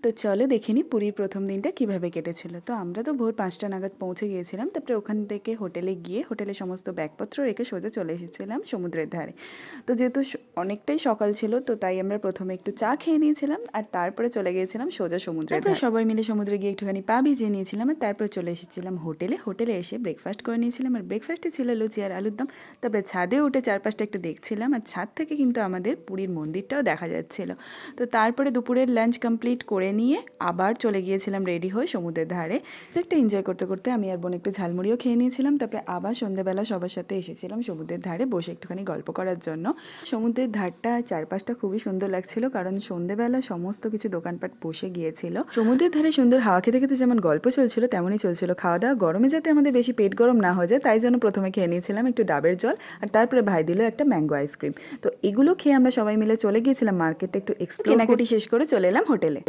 তো চলো দেখে নিই পুরীর প্রথম দিনটা কিভাবে কেটেছিল। তো আমরা তো ভোর 5টা নাগাদ পৌঁছে গিয়েছিলাম। তারপরে ওখান থেকে হোটেলে গিয়ে হোটেলে সমস্ত ব্যাগপত্র রেখে সোজা চলে এসেছিলাম সমুদ্রের ধারে। তো যেহেতু অনেকটাই সকাল ছিল, তো তাই আমরা প্রথমে একটু চা খেয়ে নিয়েছিলাম আর তারপরে চলে গিয়েছিলাম সোজা সমুদ্রের ধারে। সবাই মিলে সমুদ্রে গিয়ে একটুখানি পা ভিজিয়ে নিয়েছিলাম আর তারপরে চলে এসেছিলাম হোটেলে এসে ব্রেকফাস্ট করে নিয়েছিলাম। আর ব্রেকফাস্টে ছিল লুচি আর আলুর দম। তারপরে ছাদে উঠে চারপাশটা একটু দেখছিলাম আর ছাদ থেকে কিন্তু আমাদের পুরীর মন্দিরটাও দেখা যাচ্ছিল। তো তারপরে দুপুরের লাঞ্চ কমপ্লিট করে নিয়ে আবার চলে গিয়েছিলাম রেডি হয়ে সমুদ্রের ধারে। সেটা এনজয় করতে করতে আমি আর বোন একটু ঝালমুড়িও খেয়ে নিয়েছিলাম। তারপরে আবার সন্ধ্যাবেলা সবার সাথে এসেছিলাম সমুদ্রের ধারে বসে একটুখানি গল্প করার জন্য। সমুদ্রের ধারটা চারপাশটা খুবই সুন্দর লাগছিল, কারণ সন্ধ্যেবেলা সমস্ত কিছু দোকানপাট বসে গিয়েছিল। সমুদ্রের ধারে সুন্দর হাওয়া খেতে খেতে যেমন গল্প চলছিল তেমনই চলছিল খাওয়া দাওয়া। গরমে যাতে আমাদের বেশি পেট গরম না হয়ে যায় তাই জন্য প্রথমে খেয়ে নিয়েছিলাম একটু ডাবের জল আর তারপরে ভাই দিল একটা ম্যাঙ্গো আইসক্রিম। তো এগুলো খেয়ে আমরা সবাই মিলে চলে গিয়েছিলাম মার্কেটে একটু এক্সপ্লোর। কেনাকাটি শেষ করে চলে এলাম হোটেলে।